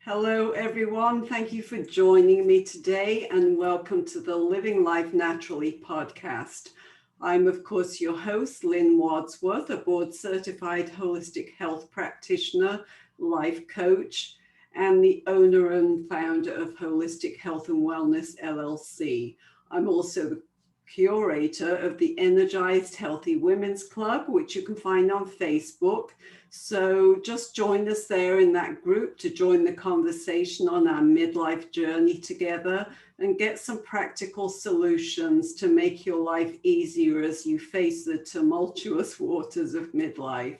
Hello, everyone. Thank you for joining me today and welcome to the Living Life Naturally podcast. I'm, of course, your host, Lynne Wadsworth, a board-certified holistic health practitioner, life coach, and the owner and founder of Holistic Health and Wellness, LLC. I'm also the curator of the Energized Healthy Women's Club, which you can find on Facebook. So just join us there in that group to join the conversation on our midlife journey together and get some practical solutions to make your life easier as you face the tumultuous waters of midlife.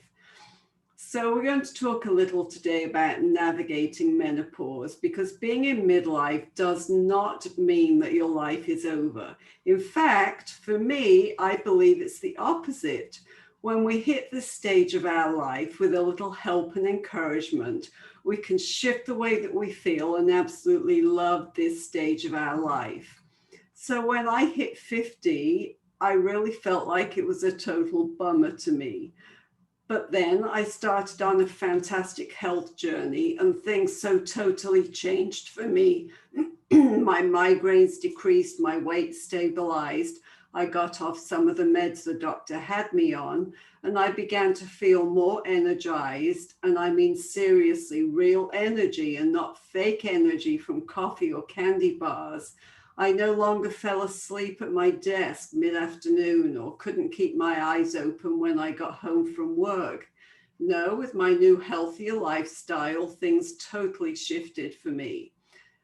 So we're going to talk a little today about navigating menopause, because being in midlife does not mean that your life is over. In fact, for me, I believe it's the opposite. When we hit this stage of our life with a little help and encouragement, we can shift the way that we feel and absolutely love this stage of our life. So when I hit 50, I really felt like it was a total bummer to me. But then I started on a fantastic health journey and things so totally changed for me. My migraines decreased, my weight stabilized. I got off some of the meds the doctor had me on, and I began to feel more energized. And I mean, seriously, real energy and not fake energy from coffee or candy bars. I no longer fell asleep at my desk mid-afternoon or couldn't keep my eyes open when I got home from work. No, with my new healthier lifestyle, things totally shifted for me.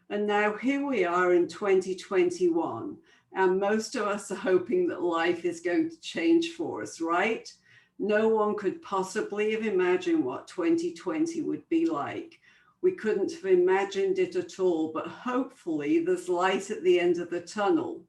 And now here we are in 2021, and most of us are hoping that life is going to change for us, right? No one could possibly have imagined what 2020 would be like. We couldn't have imagined it at all, but hopefully there's light at the end of the tunnel.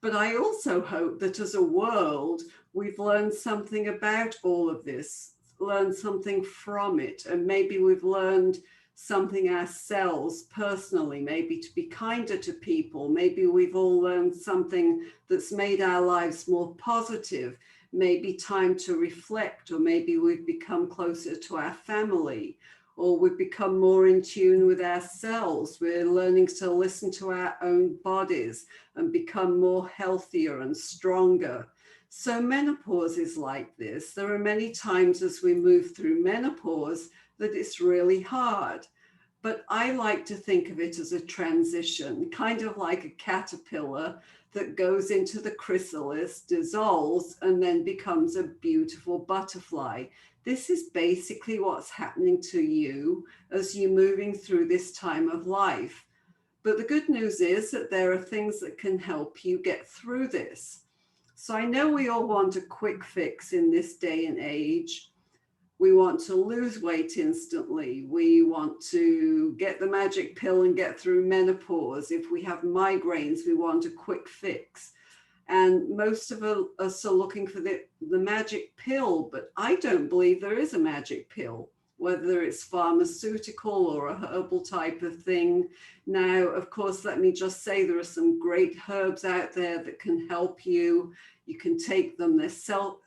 But I also hope that as a world, we've learned something about all of this, learned something from it, and maybe we've learned something ourselves personally, maybe to be kinder to people. Maybe we've all learned something that's made our lives more positive, maybe time to reflect, or maybe we've become closer to our family, or we've become more in tune with ourselves. We're learning to listen to our own bodies and become more healthier and stronger. So menopause is like this. There are many times as we move through menopause that it's really hard. But I like to think of it as a transition, kind of like a caterpillar that goes into the chrysalis, dissolves, and then becomes a beautiful butterfly. This is basically what's happening to you as you're moving through this time of life. But the good news is that there are things that can help you get through this. So I know we all want a quick fix in this day and age. We want to lose weight instantly. We want to get the magic pill and get through menopause. If we have migraines, we want a quick fix. And most of us are looking for the magic pill, but I don't believe there is a magic pill, whether it's pharmaceutical or a herbal type of thing. Now, of course, let me just say there are some great herbs out there that can help you. You can take them. They're so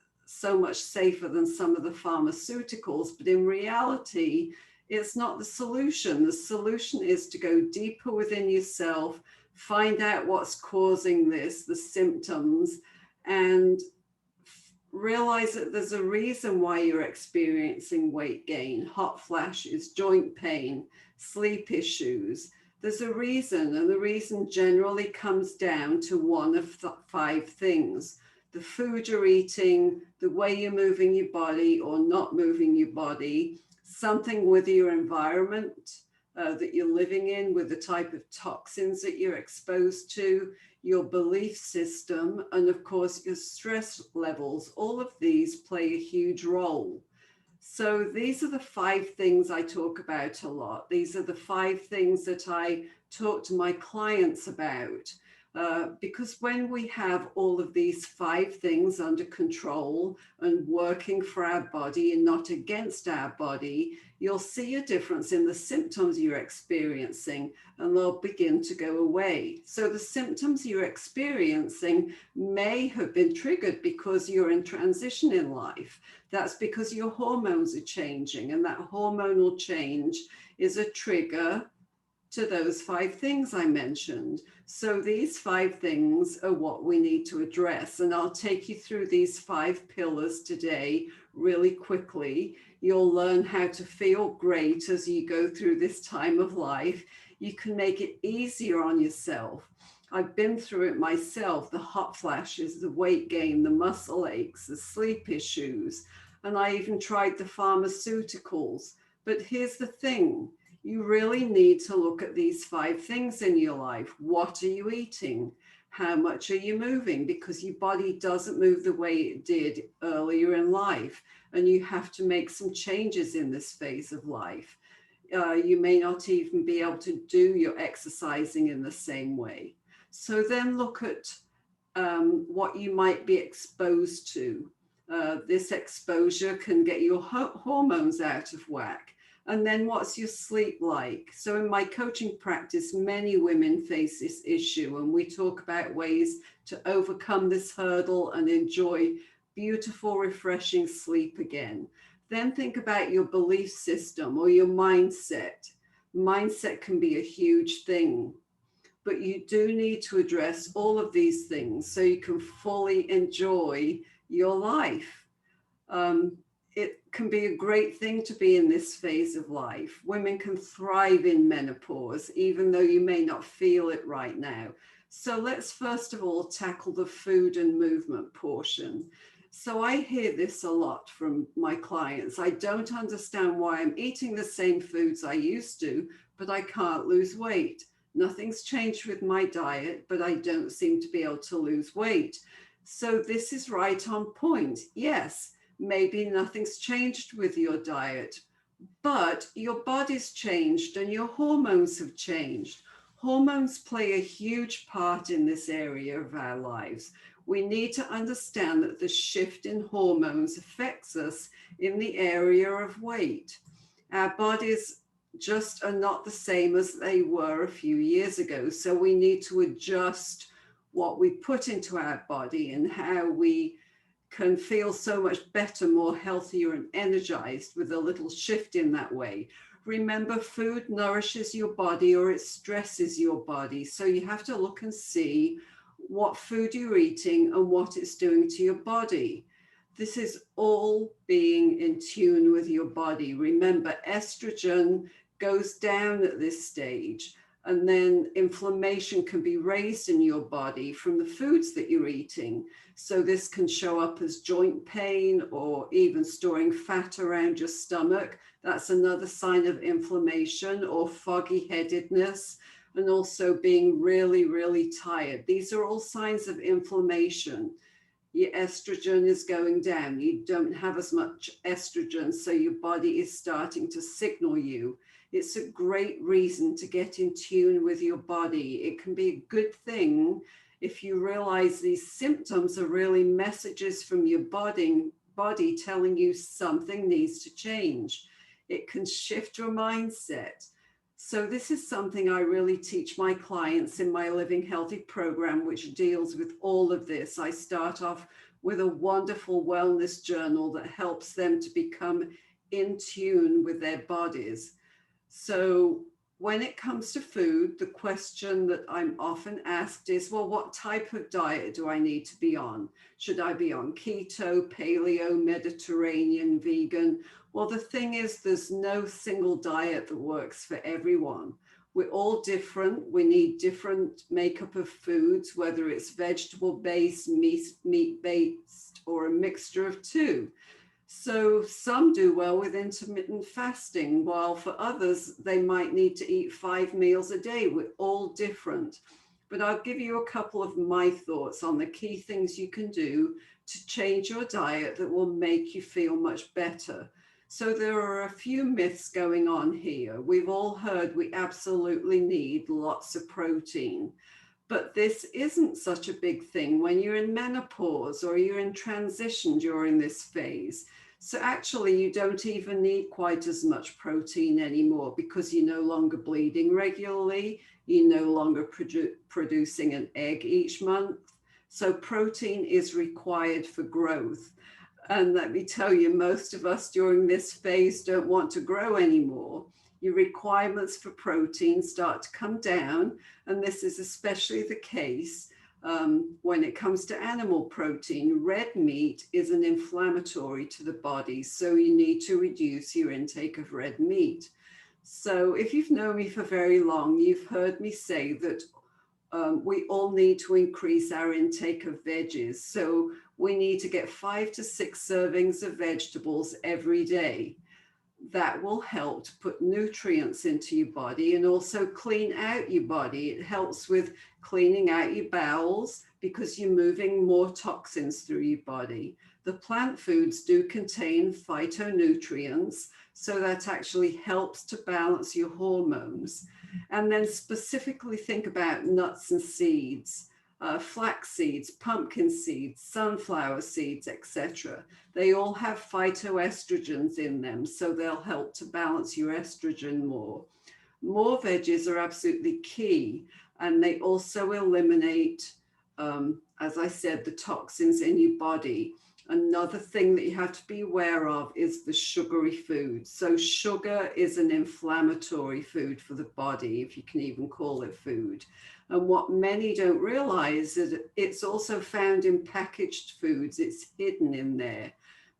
much safer than some of the pharmaceuticals, but in reality, it's not the solution. The solution is to go deeper within yourself, find out what's causing this, the symptoms, and realize that there's a reason why you're experiencing weight gain, hot flashes, joint pain, sleep issues. There's a reason, and the reason generally comes down to one of the 5 things. The food you're eating, the way you're moving your body or not moving your body, something with your environment that you're living in, with the type of toxins that you're exposed to, your belief system, and of course your stress levels. All of these play a huge role. So these are the 5 things I talk about a lot. These are the 5 things that I talk to my clients about. Because when we have all of these 5 things under control and working for our body and not against our body, you'll see a difference in the symptoms you're experiencing, and they'll begin to go away. So the symptoms you're experiencing may have been triggered because you're in transition in life. That's because your hormones are changing, and that hormonal change is a trigger to those 5 things I mentioned. So these 5 things are what we need to address. And I'll take you through these 5 pillars today really quickly. You'll learn how to feel great as you go through this time of life. You can make it easier on yourself. I've been through it myself, the hot flashes, the weight gain, the muscle aches, the sleep issues, and I even tried the pharmaceuticals. But here's the thing, you really need to look at these 5 things in your life. What are you eating? How much are you moving? Because your body doesn't move the way it did earlier in life, and you have to make some changes in this phase of life. You may not even be able to do your exercising in the same way. So then look at what you might be exposed to. This exposure can get your hormones out of whack. And then what's your sleep like? So in my coaching practice, many women face this issue, and we talk about ways to overcome this hurdle and enjoy beautiful, refreshing sleep again. Then think about your belief system or your mindset. Mindset can be a huge thing, but you do need to address all of these things so you can fully enjoy your life. It can be a great thing to be in this phase of life. Women can thrive in menopause, even though you may not feel it right now. So let's first of all tackle the food and movement portion. So I hear this a lot from my clients. I don't understand why I'm eating the same foods I used to, but I can't lose weight. Nothing's changed with my diet, but I don't seem to be able to lose weight. So this is right on point. Yes, maybe nothing's changed with your diet, but your body's changed and your hormones have changed. Hormones play a huge part in this area of our lives. We need to understand that the shift in hormones affects us in the area of weight. Our bodies just are not the same as they were a few years ago. So we need to adjust what we put into our body and how we can feel so much better, more healthier and energized with a little shift in that way. Remember, food nourishes your body or it stresses your body. So you have to look and see what food you're eating and what it's doing to your body. This is all being in tune with your body. Remember, estrogen goes down at this stage, and then inflammation can be raised in your body from the foods that you're eating. So this can show up as joint pain or even storing fat around your stomach. That's another sign of inflammation, or foggy headedness, and also being really, really tired. These are all signs of inflammation. Your estrogen is going down. You don't have as much estrogen, so your body is starting to signal you. It's a great reason to get in tune with your body. It can be a good thing if you realize these symptoms are really messages from your body telling you something needs to change. It can shift your mindset. So this is something I really teach my clients in my Living Healthy program, which deals with all of this. I start off with a wonderful wellness journal that helps them to become in tune with their bodies. So when it comes to food, the question that I'm often asked is, well, what type of diet do I need to be on? Should I be on keto, paleo, Mediterranean, vegan? Well, the thing is, there's no single diet that works for everyone. We're all different. We need different makeup of foods, whether it's vegetable-based, meat-based, or a mixture of two. So some do well with intermittent fasting, while for others, they might need to eat 5 meals a day. We're all different. But I'll give you a couple of my thoughts on the key things you can do to change your diet that will make you feel much better. So there are a few myths going on here. We've all heard we absolutely need lots of protein, but this isn't such a big thing when you're in menopause or you're in transition during this phase. So actually you don't even need quite as much protein anymore because you're no longer bleeding regularly. You're no longer producing an egg each month. So protein is required for growth. And let me tell you, most of us during this phase don't want to grow anymore. your requirements for protein start to come down. And this is especially the case when it comes to animal protein. Red meat is an inflammatory to the body, so you need to reduce your intake of red meat. So if you've known me for very long, you've heard me say that we all need to increase our intake of veggies. So we need to get 5 to 6 servings of vegetables every day. That will help to put nutrients into your body and also clean out your body. It helps with cleaning out your bowels because you're moving more toxins through your body. The plant foods do contain phytonutrients, so that actually helps to balance your hormones. And then specifically think about nuts and seeds, flax seeds, pumpkin seeds, sunflower seeds, etc. They all have phytoestrogens in them, so they'll help to balance your estrogen more. More veggies are absolutely key, and they also eliminate, as I said, the toxins in your body. Another thing that you have to be aware of is the sugary foods. So sugar is an inflammatory food for the body, if you can even call it food. And what many don't realize is it's also found in packaged foods. It's hidden in there.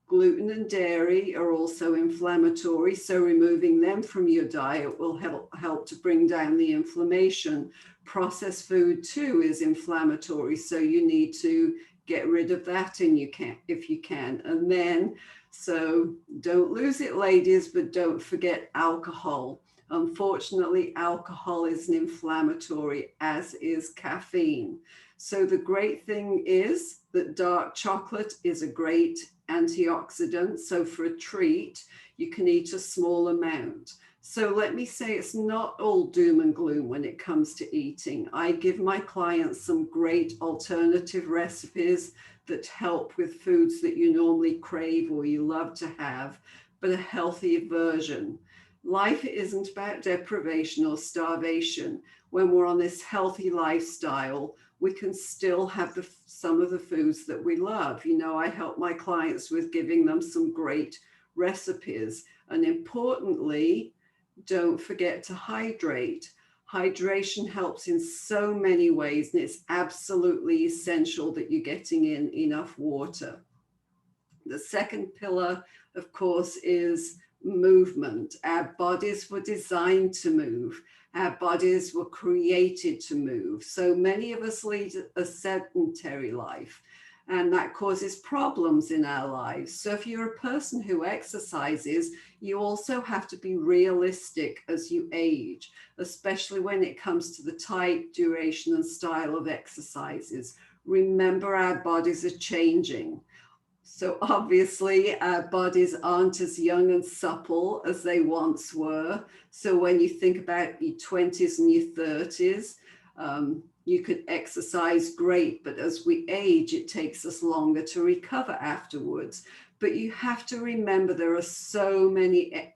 Gluten and dairy are also inflammatory, so removing them from your diet will help to bring down the inflammation. Processed food too is inflammatory, so you need to get rid of that if you can. And then, so don't lose it, ladies, but don't forget alcohol. Unfortunately, alcohol is an inflammatory, as is caffeine. So the great thing is that dark chocolate is a great antioxidant. So for a treat, you can eat a small amount. So let me say it's not all doom and gloom when it comes to eating. I give my clients some great alternative recipes that help with foods that you normally crave or you love to have, but a healthier version. Life isn't about deprivation or starvation. When we're on this healthy lifestyle, we can still have some of the foods that we love. You know, I help my clients with giving them some great recipes. And importantly, don't forget to hydrate. Hydration helps in so many ways, and it's absolutely essential that you're getting in enough water. The second pillar, of course, is movement. Our bodies were designed to move. Our bodies were created to move. So many of us lead a sedentary life, and that causes problems in our lives. So if you're a person who exercises, you also have to be realistic as you age, especially when it comes to the type, duration, and style of exercises. Remember, our bodies are changing. So obviously our bodies aren't as young and supple as they once were. So when you think about your 20s and your 30s, you could exercise great, but as we age, it takes us longer to recover afterwards. But you have to remember there are so many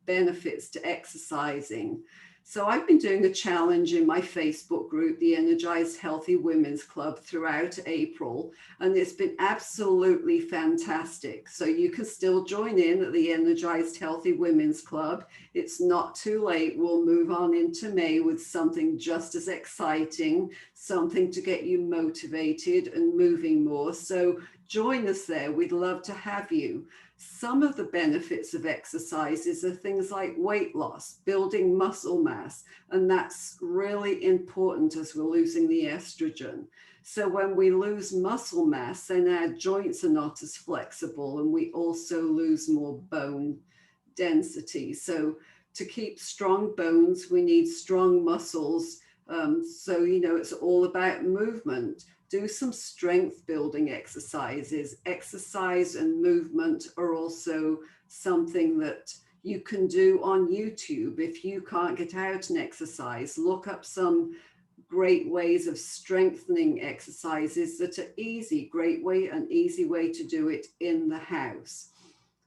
benefits to exercising. So I've been doing a challenge in my Facebook group, the Energized Healthy Women's Club, throughout April, and it's been absolutely fantastic. So you can still join in at the Energized Healthy Women's Club. It's not too late. We'll move on into May with something just as exciting, something to get you motivated and moving more. So join us there. We'd love to have you. Some of the benefits of exercises are things like weight loss, building muscle mass, and that's really important as we're losing the estrogen. So when we lose muscle mass, then our joints are not as flexible, and we also lose more bone density. So to keep strong bones, we need strong muscles. So, you know, it's all about movement. Do some strength building exercises. Exercise and movement are also something that you can do on YouTube. If you can't get out and exercise, look up some great ways of strengthening exercises that are easy, an easy way to do it in the house.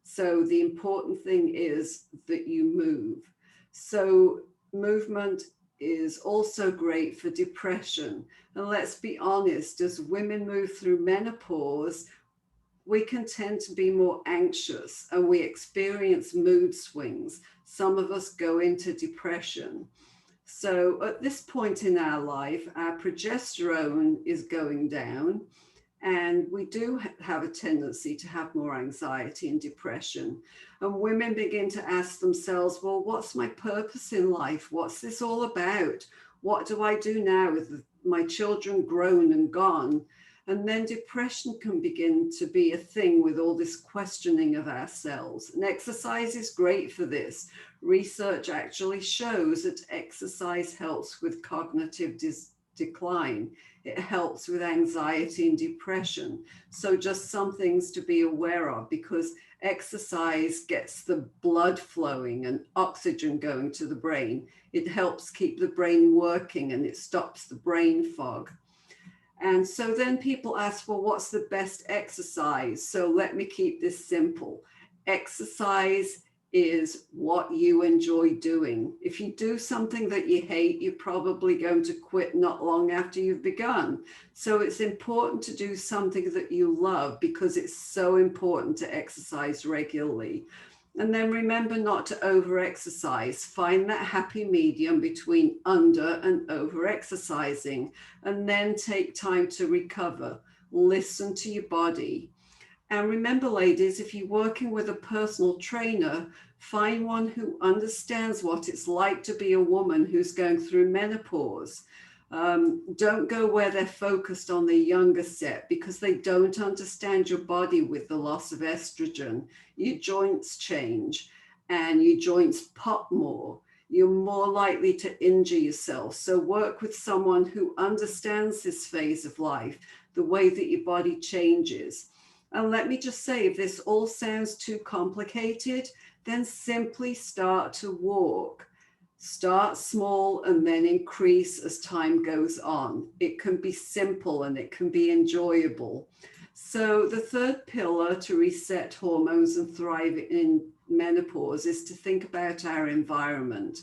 So the important thing is that you move. So movement is also great for depression. And let's be honest, as women move through menopause, we can tend to be more anxious and we experience mood swings. Some of us go into depression. So at this point in our life, our progesterone is going down, and we do have a tendency to have more anxiety and depression. And women begin to ask themselves, well, what's my purpose in life? What's this all about? What do I do now with my children grown and gone? And then depression can begin to be a thing with all this questioning of ourselves. And exercise is great for this. Research actually shows that exercise helps with cognitive decline. It helps with anxiety and depression. So just some things to be aware of, because exercise gets the blood flowing and oxygen going to the brain. It helps keep the brain working and it stops the brain fog. And so then people ask, well, what's the best exercise? So let me keep this simple. Exercise is what you enjoy doing. If you do something that you hate, you're probably going to quit not long after you've begun. So it's important to do something that you love, because it's so important to exercise regularly. And then remember not to over-exercise. Find that happy medium between under and over-exercising, and then take time to recover. Listen to your body. And remember, ladies, if you're working with a personal trainer, find one who understands what it's like to be a woman who's going through menopause. Don't go where they're focused on the younger set, because they don't understand your body with the loss of estrogen. Your joints change and your joints pop more. You're more likely to injure yourself. So work with someone who understands this phase of life, the way that your body changes. And let me just say, if this all sounds too complicated, then simply start to walk. Start small and then increase as time goes on. It can be simple and it can be enjoyable. So the third pillar to reset hormones and thrive in menopause is to think about our environment.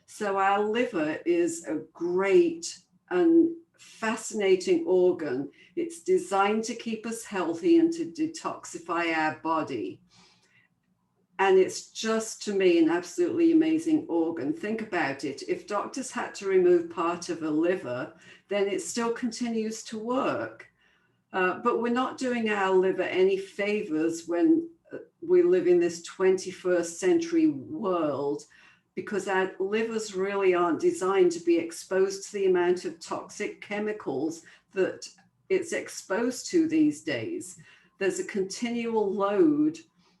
So our liver is a great and fascinating organ. It's designed to keep us healthy and to detoxify our body. And it's just, to me, an absolutely amazing organ. Think about it. If doctors had to remove part of a liver, then it still continues to work. But we're not doing our liver any favors when we live in this 21st century world, because our livers really aren't designed to be exposed to the amount of toxic chemicals that it's exposed to these days. There's a continual load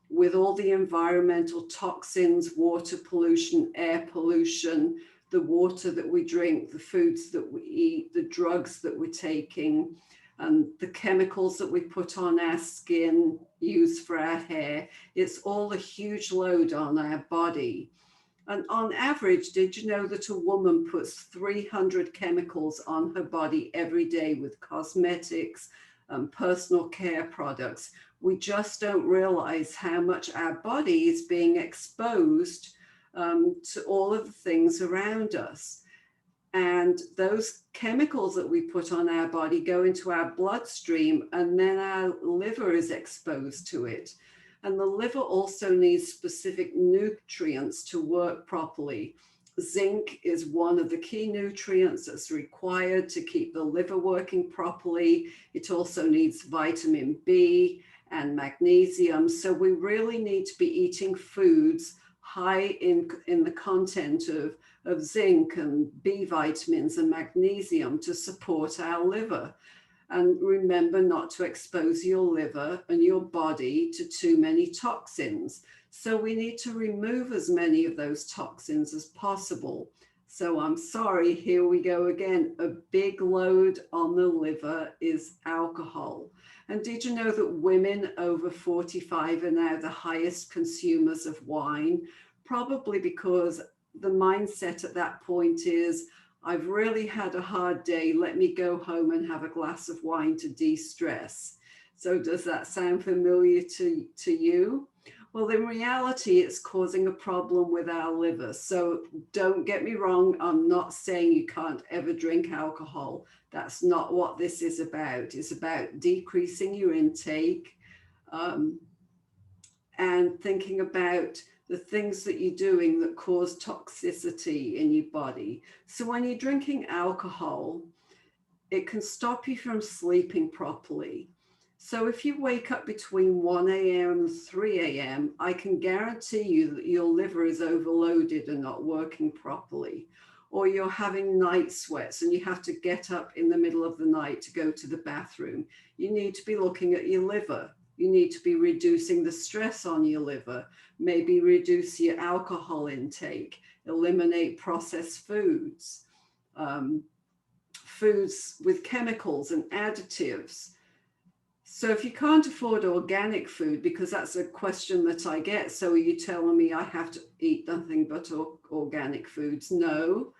with all the environmental toxins, water pollution, air pollution, the water that we drink, the foods that we eat, the drugs that we're taking, and the chemicals that we put on our skin, use for our hair. It's all a huge load on our body. And on average, did you know that a woman puts 300 chemicals on her body every day with cosmetics and personal care products? We just don't realize how much our body is being exposed to all of the things around us. And those chemicals that we put on our body go into our bloodstream, and then our liver is exposed to it. And the liver also needs specific nutrients to work properly. Zinc is one of the key nutrients that's required to keep the liver working properly. It also needs vitamin B and magnesium. So we really need to be eating foods high in the content of zinc and B vitamins and magnesium to support our liver. And remember not to expose your liver and your body to too many toxins. So we need to remove as many of those toxins as possible. So I'm sorry, here we go again. A big load on the liver is alcohol. And did you know that women over 45 are now the highest consumers of wine? Probably because the mindset at that point is, I've really had a hard day. Let me go home and have a glass of wine to de-stress. So does that sound familiar to you? Well, in reality, it's causing a problem with our liver. So don't get me wrong. I'm not saying you can't ever drink alcohol. That's not what this is about. It's about decreasing your intake, um, and thinking about the things that you're doing that cause toxicity in your body. So when you're drinking alcohol, it can stop you from sleeping properly. So if you wake up between 1 a.m. and 3 a.m., I can guarantee you that your liver is overloaded and not working properly. Or you're having night sweats and you have to get up in the middle of the night to go to the bathroom. You need to be looking at your liver. You need to be reducing the stress on your liver, maybe reduce your alcohol intake, eliminate processed foods. Foods with chemicals and additives. So if you can't afford organic food, because that's a question that I get, so are you telling me I have to eat nothing but organic foods? No,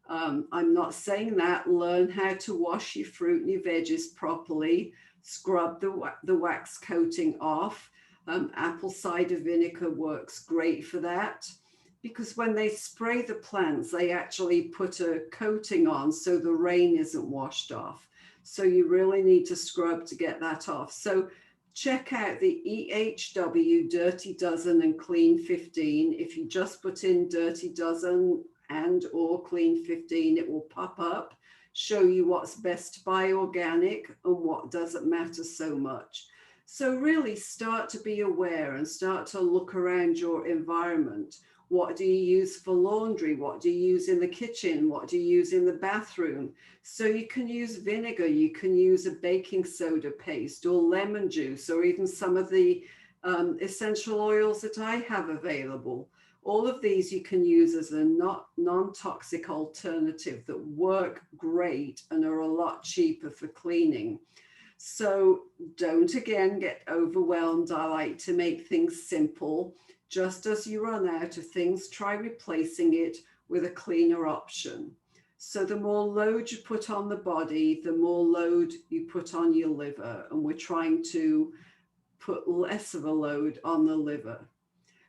I'm not saying that. Learn how to wash your fruit and your veggies properly, scrub the wax coating off. Apple cider vinegar works great for that, because when they spray the plants, they actually put a coating on so the rain isn't washed off. So you really need to scrub to get that off. So check out the EHW Dirty Dozen and Clean 15. If you just put in Dirty Dozen and or Clean 15, it will pop up, show you what's best to buy organic and what doesn't matter so much. So really start to be aware and start to look around your environment. What do you use for laundry? What do you use in the kitchen? What do you use in the bathroom? So you can use vinegar, you can use a baking soda paste or lemon juice, or even some of the essential oils that I have available. All of these you can use as a non-toxic alternative that work great and are a lot cheaper for cleaning. So don't again get overwhelmed. I like to make things simple. Just as you run out of things, try replacing it with a cleaner option. So the more load you put on the body, the more load you put on your liver. And we're trying to put less of a load on the liver.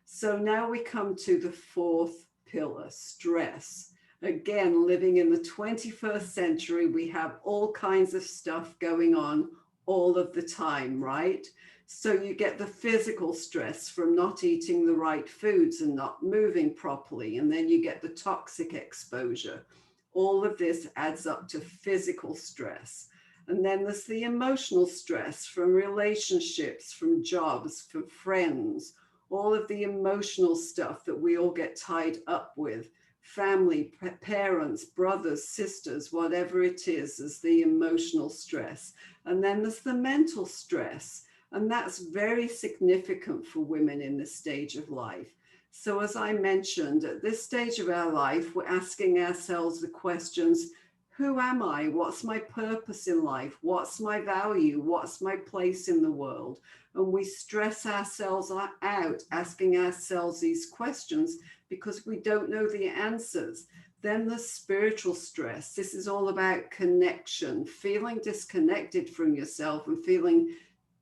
So now we come to the fourth pillar, stress. Again, living in the 21st century, we have all kinds of stuff going on all of the time, right? So you get the physical stress from not eating the right foods and not moving properly. And then you get the toxic exposure. All of this adds up to physical stress. And then there's the emotional stress from relationships, from jobs, from friends, all of the emotional stuff that we all get tied up with. Family, parents, brothers, sisters, whatever it is the emotional stress. And then there's the mental stress. And that's very significant for women in this stage of life. So as I mentioned, at this stage of our life, we're asking ourselves the questions, who am I? What's my purpose in life? What's my value? What's my place in the world? And we stress ourselves out asking ourselves these questions because we don't know the answers. Then the spiritual stress. This is all about connection, feeling disconnected from yourself and feeling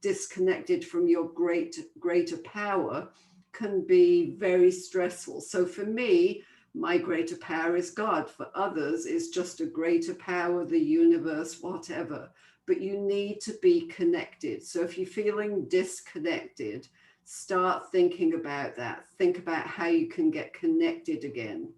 disconnected from your greater power can be very stressful. So for me, my greater power is God. For others, it's just a greater power, the universe, whatever. But you need to be connected. So if you're feeling disconnected, start thinking about that. Think about how you can get connected again.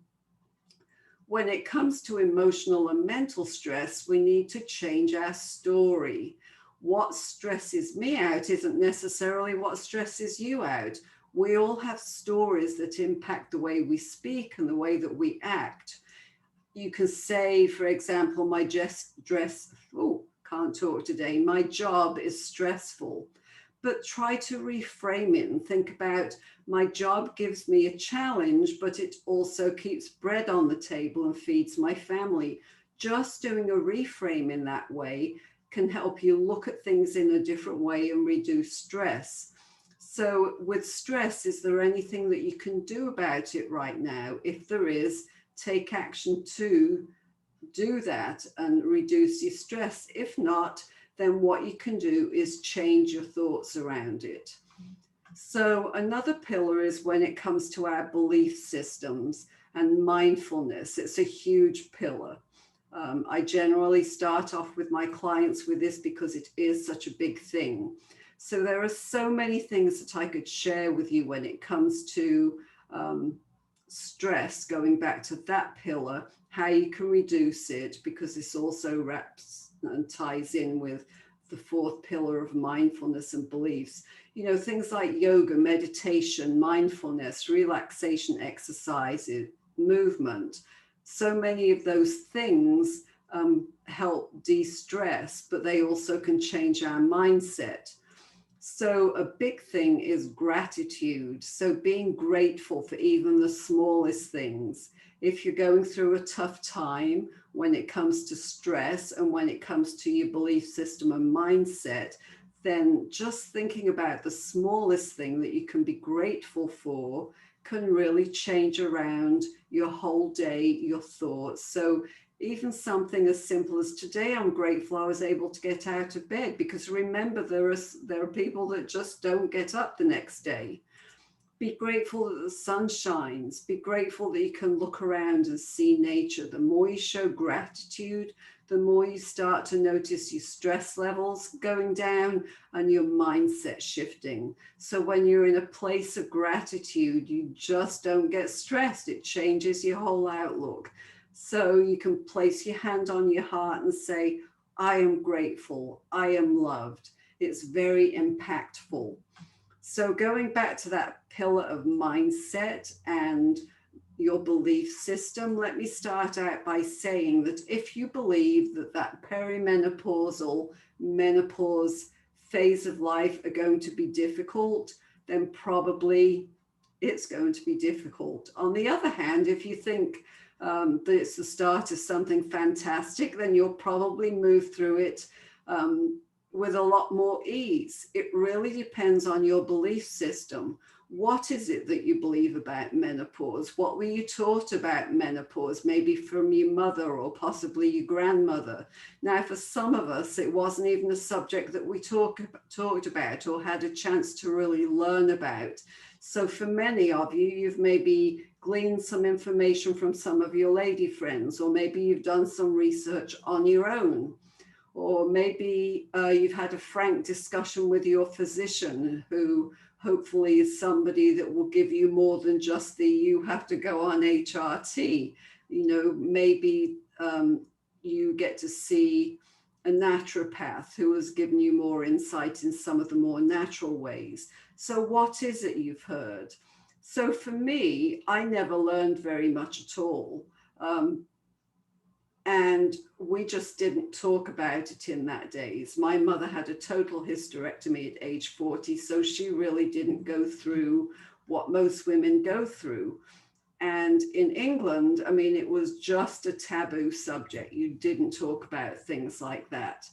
When it comes to emotional and mental stress, we need to change our story. What stresses me out isn't necessarily what stresses you out. We all have stories that impact the way we speak and the way that we act. You can say, for example, my job is stressful. But try to reframe it and think about, my job gives me a challenge, but it also keeps bread on the table and feeds my family. Just doing a reframe in that way can help you look at things in a different way and reduce stress. So with stress, is there anything that you can do about it right now? If there is, take action to do that and reduce your stress. If not, then what you can do is change your thoughts around it. So another pillar is when it comes to our belief systems and mindfulness. It's a huge pillar. I generally start off with my clients with this because it is such a big thing. So there are so many things that I could share with you when it comes to stress, going back to that pillar, how you can reduce it, because this also wraps and ties in with the fourth pillar of mindfulness and beliefs. You know, things like yoga, meditation, mindfulness, relaxation exercises, movement. So many of those things help de-stress, but they also can change our mindset. So a big thing is gratitude. So being grateful for even the smallest things. If you're going through a tough time when it comes to stress and when it comes to your belief system and mindset, then just thinking about the smallest thing that you can be grateful for can really change around your whole day, your thoughts. So even something as simple as, today I'm grateful I was able to get out of bed, because remember, there are people that just don't get up the next day. Be grateful that the sun shines. Be grateful that you can look around and see nature. The more you show gratitude, the more you start to notice your stress levels going down and your mindset shifting. So when you're in a place of gratitude, you just don't get stressed. It changes your whole outlook. So you can place your hand on your heart and say, I am grateful. I am loved. It's very impactful. So going back to that pillar of mindset and your belief system, let me start out by saying that if you believe that that perimenopausal, menopause phase of life are going to be difficult, then probably it's going to be difficult. On the other hand, if you think that it's the start of something fantastic, then you'll probably move through it with a lot more ease. It really depends on your belief system. What is it that you believe about menopause? What were you taught about menopause, maybe from your mother or possibly your grandmother? Now, for some of us, it wasn't even a subject that we talked about or had a chance to really learn about. So for many of you, you've maybe gleaned some information from some of your lady friends, or maybe you've done some research on your own. Or maybe you've had a frank discussion with your physician, who hopefully is somebody that will give you more than just the, you have to go on HRT. You know, maybe you get to see a naturopath who has given you more insight in some of the more natural ways. So what is it you've heard? So for me, I never learned very much at all. And we just didn't talk about it in that days. My mother had a total hysterectomy at age 40, so she really didn't go through what most women go through. And in England, I mean, it was just a taboo subject. You didn't talk about things like that.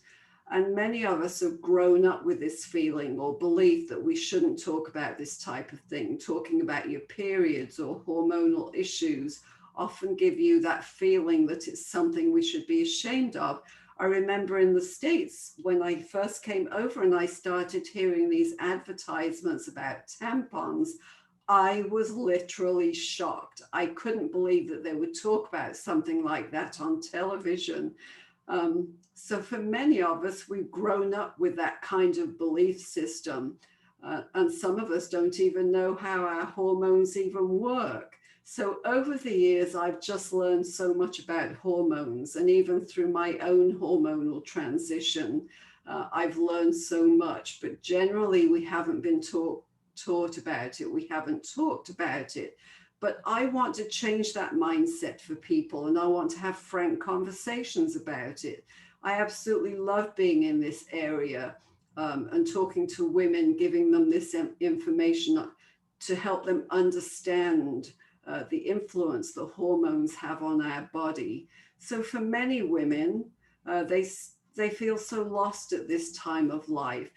And many of us have grown up with this feeling or belief that we shouldn't talk about this type of thing. Talking about your periods or hormonal issues often give you that feeling that it's something we should be ashamed of. I remember in the States when I first came over and I started hearing these advertisements about tampons, I was literally shocked. I couldn't believe that they would talk about something like that on television. So for many of us, we've grown up with that kind of belief system. And some of us don't even know how our hormones even work. So over the years, I've just learned so much about hormones, and even through my own hormonal transition, I've learned so much, but generally we haven't been taught about it. We haven't talked about it, but I want to change that mindset for people, and I want to have frank conversations about it. I absolutely love being in this area and talking to women, giving them this information to help them understand the influence the hormones have on our body. So for many women, they feel so lost at this time of life.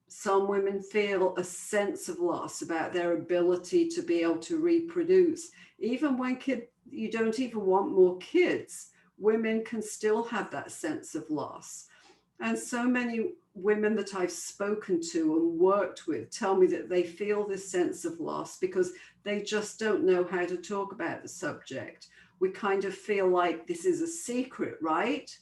Some women feel a sense of loss about their ability to be able to reproduce. Even when you don't even want more kids, women can still have that sense of loss. And so many women that I've spoken to and worked with tell me that they feel this sense of loss because they just don't know how to talk about the subject. We kind of feel like this is a secret, right?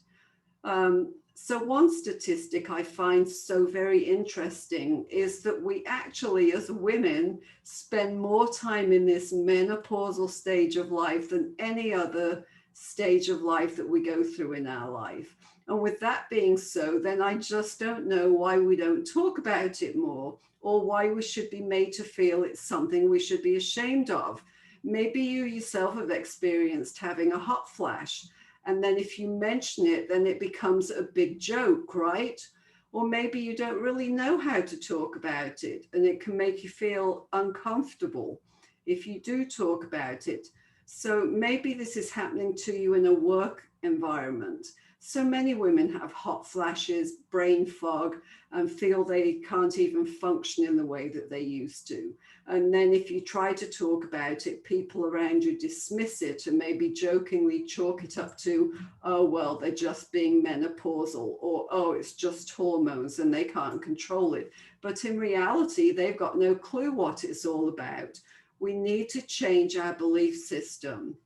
So one statistic I find so very interesting is that we actually, as women, spend more time in this menopausal stage of life than any other stage of life that we go through in our life. And with that being so, then I just don't know why we don't talk about it more, or why we should be made to feel it's something we should be ashamed of. Maybe you yourself have experienced having a hot flash. And then if you mention it, then it becomes a big joke, right? Or maybe you don't really know how to talk about it, and it can make you feel uncomfortable if you do talk about it. So maybe this is happening to you in a work environment. So many women have hot flashes, brain fog, and feel they can't even function in the way that they used to. And then if you try to talk about it, people around you dismiss it and maybe jokingly chalk it up to, oh, well, they're just being menopausal, or, oh, it's just hormones and they can't control it. But in reality, they've got no clue what it's all about. We need to change our belief system.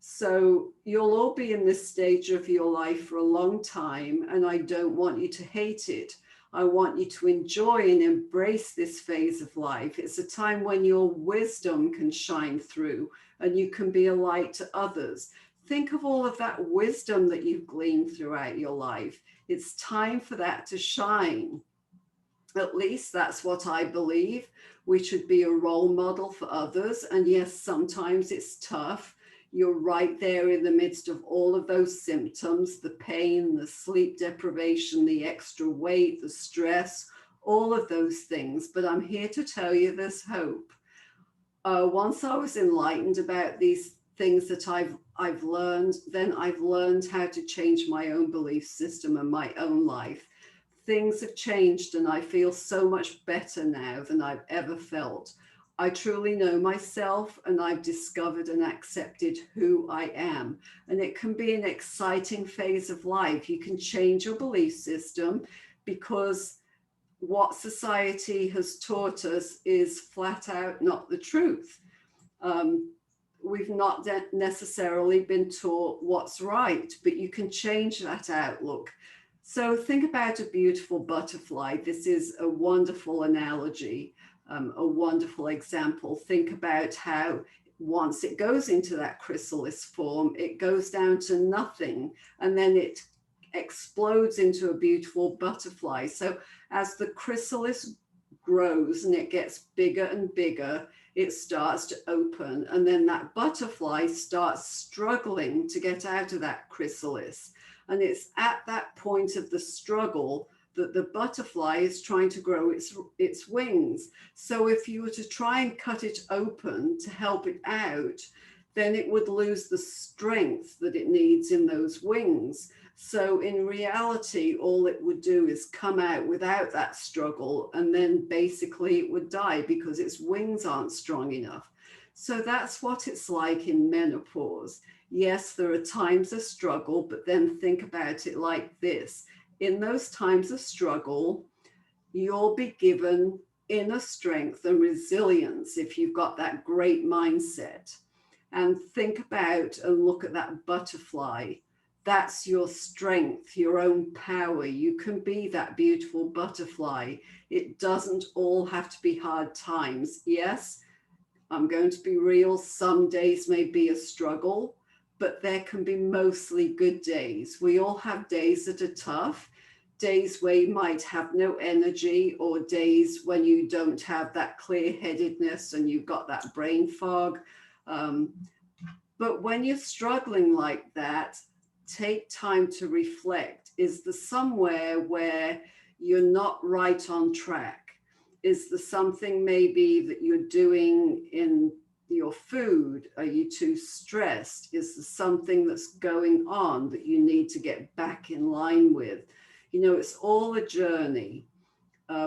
So you'll all be in this stage of your life for a long time, and I don't want you to hate it. I want you to enjoy and embrace this phase of life. It's a time when your wisdom can shine through and you can be a light to others. Think of all of that wisdom that you've gleaned throughout your life. It's time for that to shine. At least that's what I believe. We should be a role model for others. And yes, sometimes it's tough. You're right there in the midst of all of those symptoms, the pain, the sleep deprivation, the extra weight, the stress, all of those things. But I'm here to tell you there's hope. Once I was enlightened about these things that I've learned, then I've learned how to change my own belief system and my own life. Things have changed and I feel so much better now than I've ever felt. I truly know myself and I've discovered and accepted who I am. And it can be an exciting phase of life. You can change your belief system because what society has taught us is flat out not the truth. We've not necessarily been taught what's right, but you can change that outlook. So think about a beautiful butterfly. This is a wonderful analogy. A wonderful example. Think about how once it goes into that chrysalis form, it goes down to nothing, and then it explodes into a beautiful butterfly. So as the chrysalis grows and it gets bigger and bigger, it starts to open, and then that butterfly starts struggling to get out of that chrysalis. And it's at that point of the struggle that the butterfly is trying to grow its wings. So if you were to try and cut it open to help it out, then it would lose the strength that it needs in those wings. So in reality, all it would do is come out without that struggle, and then basically it would die because its wings aren't strong enough. So that's what it's like in menopause. Yes, there are times of struggle, but then think about it like this. In those times of struggle, you'll be given inner strength and resilience if you've got that great mindset. And think about and look at that butterfly. That's your strength, your own power. You can be that beautiful butterfly. It doesn't all have to be hard times. Yes, I'm going to be real. Some days may be a struggle, but there can be mostly good days. We all have days that are tough, days where you might have no energy, or days when you don't have that clear-headedness and you've got that brain fog. But when you're struggling like that, take time to reflect. Is there somewhere where you're not right on track? Is there something maybe that you're doing in your food? Are you too stressed? Is there something that's going on that you need to get back in line with? You know, it's all a journey.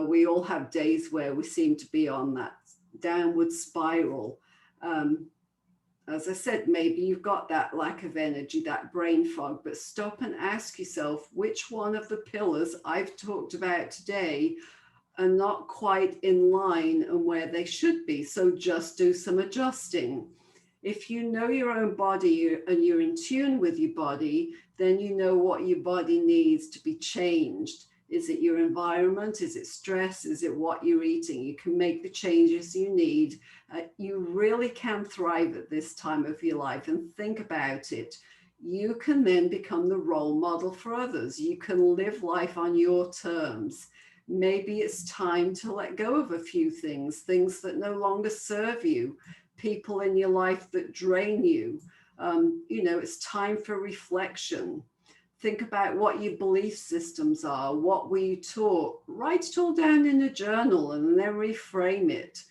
We all have days where we seem to be on that downward spiral. As I said, maybe you've got that lack of energy, that brain fog, but stop and ask yourself which one of the pillars I've talked about today are not quite in line and where they should be. So just do some adjusting. If you know your own body and you're in tune with your body, then you know what your body needs to be changed. Is it your environment? Is it stress? Is it what you're eating? You can make the changes you need. You really can thrive at this time of your life, and think about it. You can then become the role model for others. You can live life on your terms. Maybe it's time to let go of a few things, things that no longer serve you, people in your life that drain you. It's time for reflection. Think about what your belief systems are. What were you taught? Write it all down in a journal and then reframe it.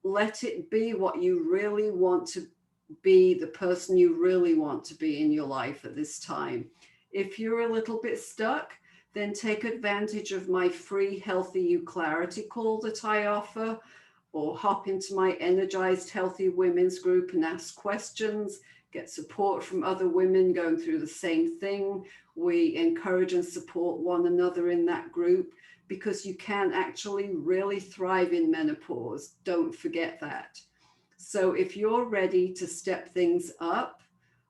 Let it be what you really want to be, the person you really want to be in your life at this time. If you're a little bit stuck, then take advantage of my free Healthy You Clarity call that I offer, or hop into my Energized Healthy Women's group and ask questions, get support from other women going through the same thing. We encourage and support one another in that group, because you can actually really thrive in menopause. Don't forget that. So if you're ready to step things up,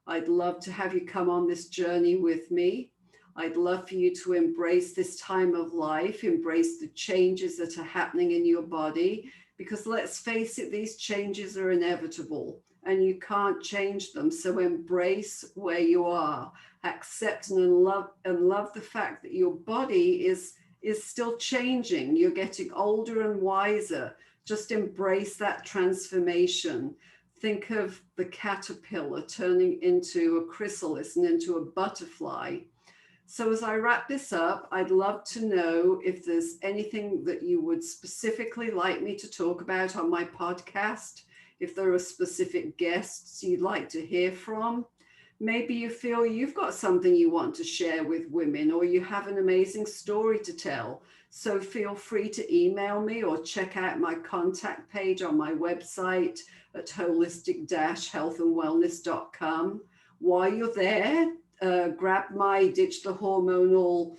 I'd love to have you come on this journey with me. I'd love for you to embrace this time of life, embrace the changes that are happening in your body, because let's face it, these changes are inevitable and you can't change them. So embrace where you are, accept and love the fact that your body is still changing. You're getting older and wiser. Just embrace that transformation. Think of the caterpillar turning into a chrysalis and into a butterfly. So as I wrap this up, I'd love to know if there's anything that you would specifically like me to talk about on my podcast, if there are specific guests you'd like to hear from. Maybe you feel you've got something you want to share with women, or you have an amazing story to tell. So feel free to email me or check out my contact page on my website at holistic-healthandwellness.com. While you're there, grab my Ditch the Hormonal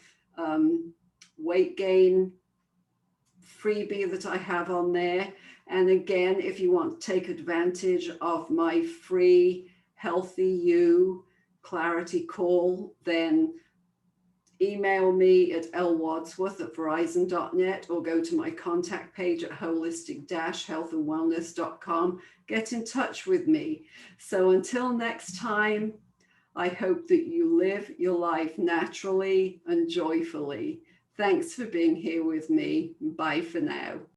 weight gain freebie that I have on there. And again, if you want to take advantage of my free Healthy You Clarity call, then email me at lwadsworth@verizon.net or go to my contact page at holistic-healthandwellness.com. Get in touch with me. So until next time, I hope that you live your life naturally and joyfully. Thanks for being here with me. Bye for now.